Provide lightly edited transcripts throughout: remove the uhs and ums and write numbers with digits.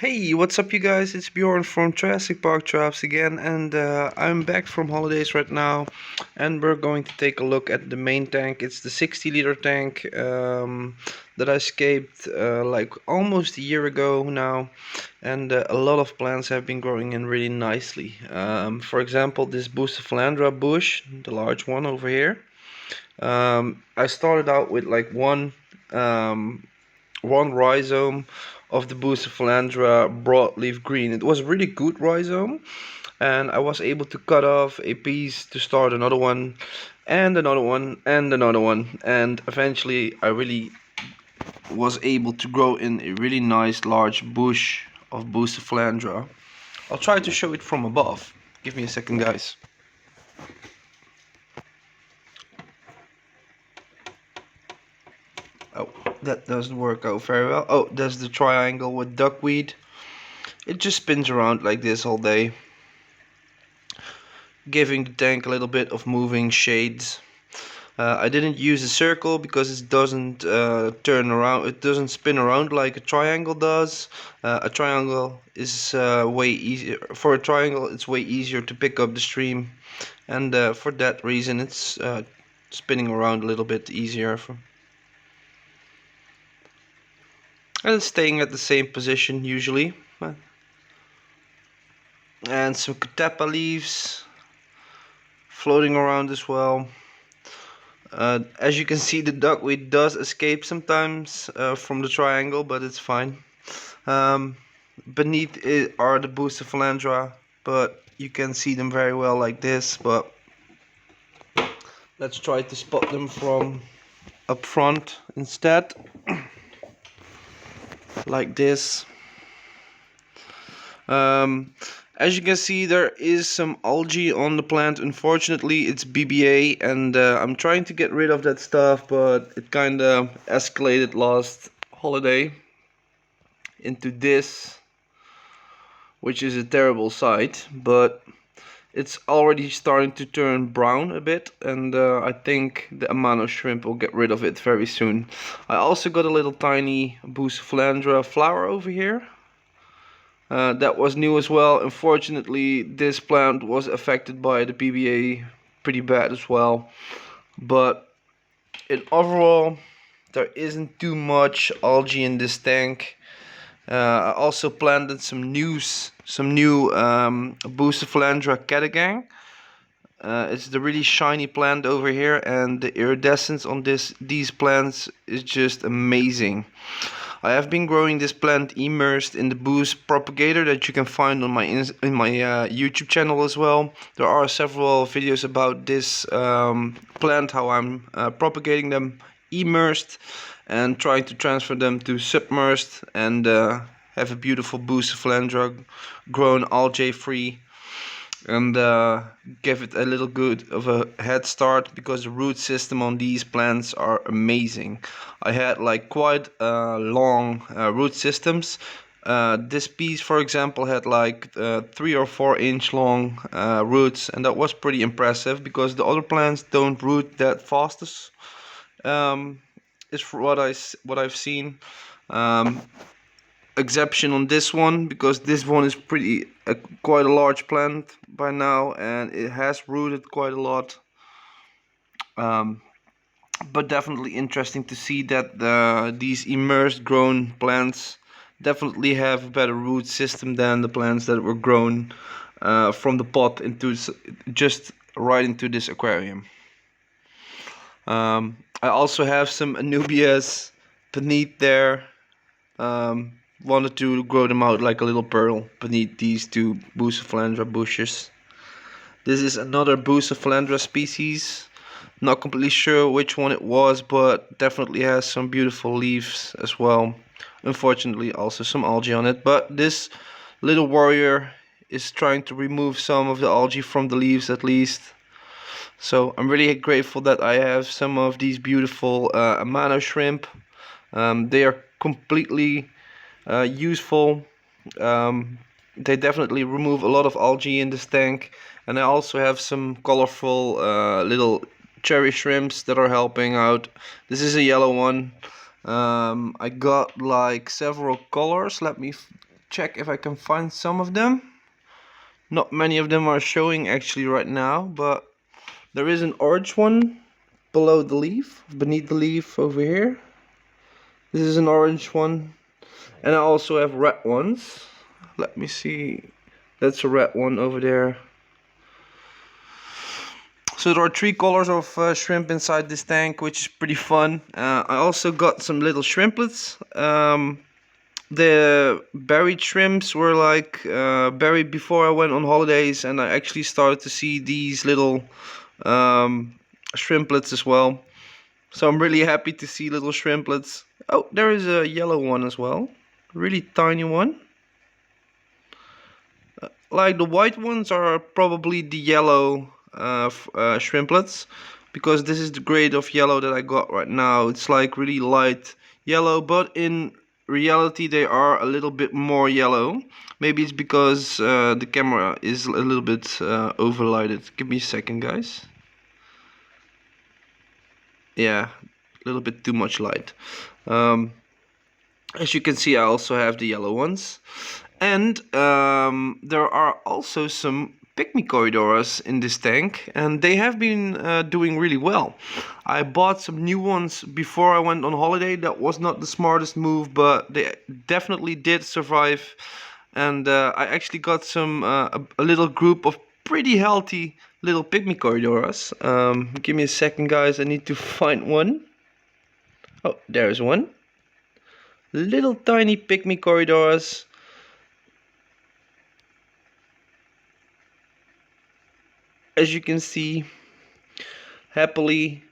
Hey, what's up, you guys? It's Bjorn from Jurassic Park Triops again, and I'm back from holidays right now, and we're going to take a look at the main tank. It's the 60-liter tank that I escaped like almost a year ago now, and a lot of plants have been growing in really nicely. For example, this Bucephalandra bush, the large one over here. I started out with like um, one rhizome of the Bucephalandra broadleaf green. It was a really good rhizome, and I was able to cut off a piece to start another one, and another one, and another one, and eventually I really was able to grow in a really nice large bush of Bucephalandra. I'll try to show it from above. Give me a second, guys. Oh, that doesn't work out very well. Oh, there's the triangle with duckweed. It just spins around like this all day, giving the tank a little bit of moving shades. I didn't use a circle because it doesn't turn around, it doesn't spin around like a triangle does. A triangle is way easier. For a triangle, it's way easier to pick up the stream, and for that reason, it's spinning around a little bit easier. And it's staying at the same position usually. And some Catappa leaves floating around as well. As you can see, the duckweed does escape sometimes from the triangle, but it's fine. Beneath it are the Bucephalandra, but you can see them very well like this. But let's try to spot them from up front instead, like this. As you can see, there is some algae on the plant. Unfortunately, it's BBA, and I'm trying to get rid of that stuff, but it kinda escalated last holiday into this, which is a terrible sight, but it's already starting to turn brown a bit, and I think the amount of shrimp will get rid of it very soon. I also got a little tiny Bucephalandra flower over here. That was new as well. Unfortunately, this plant was affected by the PBA pretty bad as well. But in overall, there isn't too much algae in this tank. I also planted some new Bucephalandra catagang. It's the really shiny plant over here, and the iridescence on these plants is just amazing. I have been growing this plant immersed in the boost propagator that you can find on my YouTube channel as well. There are several videos about this plant, how I'm propagating them immersed and trying to transfer them to submersed, and have a beautiful Bucephalandra grown algae free, and give it a little good of a head start, because the root system on these plants are amazing. I had like quite long root systems. This piece, for example, had like 3 or 4 inch long roots, and that was pretty impressive because the other plants don't root that fast. Is for what I've seen. Exception on this one, because this one is quite a large plant by now, and it has rooted quite a lot. But definitely interesting to see that these immersed grown plants definitely have a better root system than the plants that were grown from the pot into just right into this aquarium. I also have some Anubias beneath there. Wanted to grow them out like a little pearl beneath these two Bucephalandra bushes. This is another Bucephalandra species. Not completely sure which one it was, but definitely has some beautiful leaves as well. Unfortunately, also some algae on it. But this little warrior is trying to remove some of the algae from the leaves at least. So I'm really grateful that I have some of these beautiful Amano shrimp. They are completely useful. They definitely remove a lot of algae in this tank, and I also have some colorful little cherry shrimps that are helping out. This is a yellow one. I got like several colors. Let me check if I can find some of them. Not many of them are showing actually right now, but there is an orange one below the leaf, beneath the leaf over here. This is an orange one. And I also have red ones. Let me see. That's a red one over there. So there are 3 colors of shrimp inside this tank, which is pretty fun. I also got some little shrimplets. The buried shrimps were like buried before I went on holidays, and I actually started to see these little shrimplets as well. So I'm really happy to see little shrimplets. Oh, there is a yellow one as well. A really tiny one. Like the white ones are probably the yellow shrimplets, because this is the grade of yellow that I got right now. It's like really light yellow, but in reality they are a little bit more yellow. Maybe it's because the camera is a little bit overlighted. Give me a second, guys. Yeah, a little bit too much light. As you can see, I also have the yellow ones. And there are also some Pygmy Corydoras in this tank, and they have been doing really well. I bought some new ones before I went on holiday. That was not the smartest move, but they definitely did survive. And I actually got some a little group of pretty healthy little Pygmy Corydoras. Give me a second, guys. I need to find one. Oh, there's one. Little tiny Pygmy Corydoras. As you can see, happily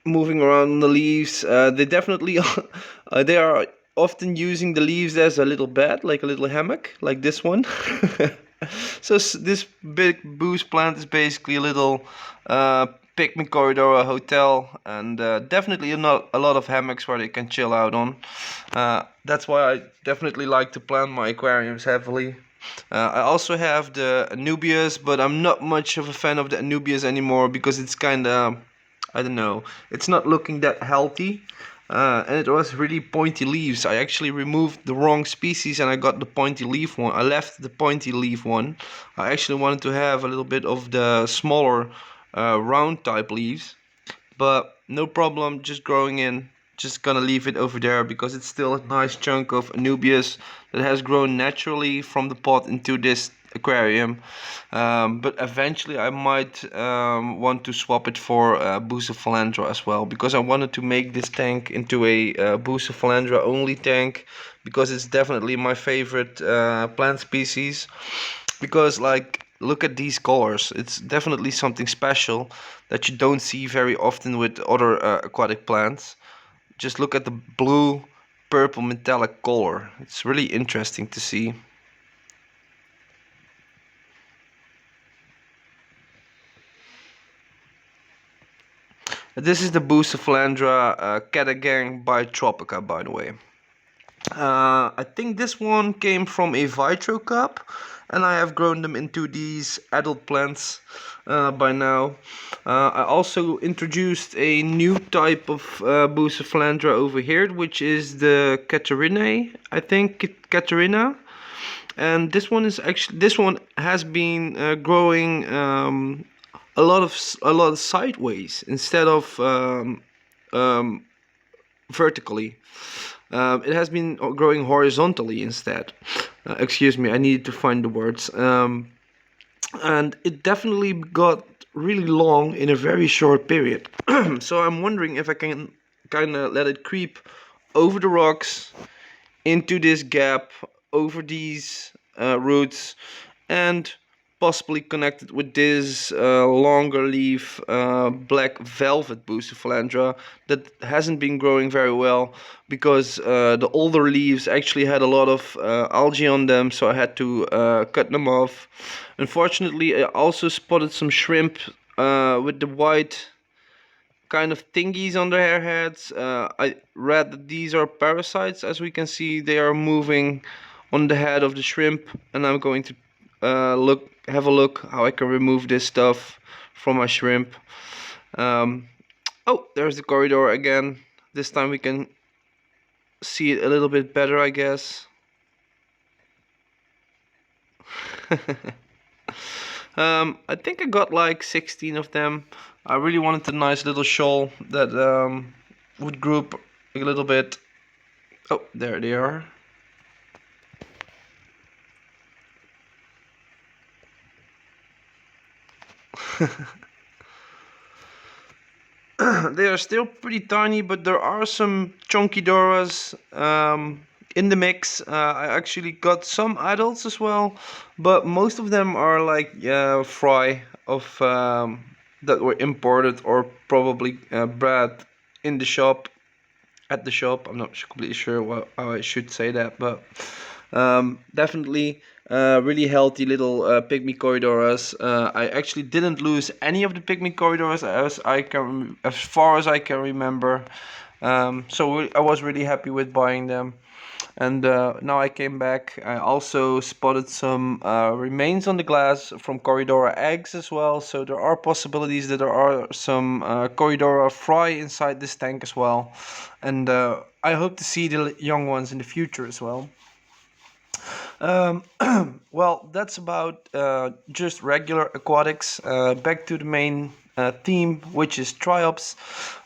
moving around the leaves. They definitely they are often using the leaves as a little bed, like a little hammock, like this one. So this big boost plant is basically a little Pygmy Corridor hotel, and definitely not a lot of hammocks where they can chill out on. That's why I definitely like to plant my aquariums heavily. I also have the Anubias, but I'm not much of a fan of the Anubias anymore because it's kind of, I don't know, it's not looking that healthy. And it was really pointy leaves. I actually removed the wrong species and I got the pointy leaf one. I left the pointy leaf one. I actually wanted to have a little bit of the smaller round type leaves, but no problem, just growing in. Just gonna leave it over there because it's still a nice chunk of Anubias that has grown naturally from the pot into this aquarium. But eventually I might want to swap it for Bucephalandra as well, because I wanted to make this tank into a Bucephalandra only tank, because it's definitely my favorite plant species. Because like, look at these colors, it's definitely something special that you don't see very often with other aquatic plants. Just look at the blue purple metallic color, it's really interesting to see. This is the Bucephalandra Catagang by Tropica, by the way. I think this one came from a Vitro cup, and I have grown them into these adult plants by now. I also introduced a new type of Bucephalandra over here, which is the Catarinae, I think, Catarina. And this one has been growing a lot sideways instead of vertically. It has been growing horizontally instead. Excuse me, I needed to find the words. And it definitely got really long in a very short period. So I'm wondering if I can kind of let it creep over the rocks, into this gap, over these roots, and possibly connected with this longer leaf black velvet Bucephalandra that hasn't been growing very well, because the older leaves actually had a lot of algae on them, so I had to cut them off. Unfortunately, I also spotted some shrimp with the white kind of thingies on their heads. I read that these are parasites. As we can see, they are moving on the head of the shrimp, and I'm going to have a look how I can remove this stuff from my shrimp. Oh, there's the corridor again. This time we can see it a little bit better, I guess. I think I got like 16 of them. I really wanted a nice little shoal that would group a little bit. Oh, there they are. They are still pretty tiny, but there are some chunky Doras in the mix. I actually got some adults as well, but most of them are like fry of that were imported or probably bred in the shop. At the shop, I'm not completely sure how I should say that, but definitely really healthy little Pygmy Corydoras. I actually didn't lose any of the Pygmy Corydoras as far as I can remember. So I was really happy with buying them. And now I came back. I also spotted some remains on the glass from Corridora eggs as well. So there are possibilities that there are some Corridora fry inside this tank as well. And I hope to see the young ones in the future as well. Um, well, that's about just regular aquatics. Back to the main theme, which is Triops.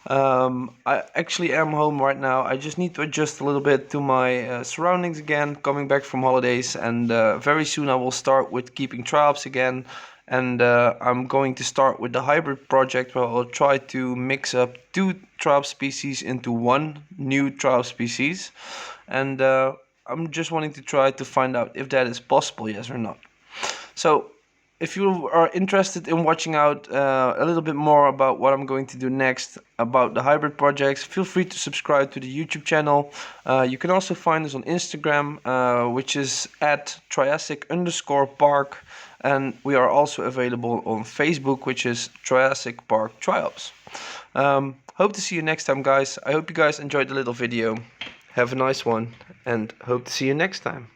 I actually am home right now. I just need to adjust a little bit to my surroundings again, coming back from holidays, and very soon I will start with keeping Triops again. And I'm going to start with the hybrid project where I'll try to mix up two Triops species into one new Triops species. And I'm just wanting to try to find out if that is possible, yes or not. So, if you are interested in watching out a little bit more about what I'm going to do next about the hybrid projects, feel free to subscribe to the YouTube channel. You can also find us on Instagram, which is at Triassic_Park, and we are also available on Facebook, which is Triassic Park Triops. Hope to see you next time, guys. I hope you guys enjoyed the little video. Have a nice one, and hope to see you next time.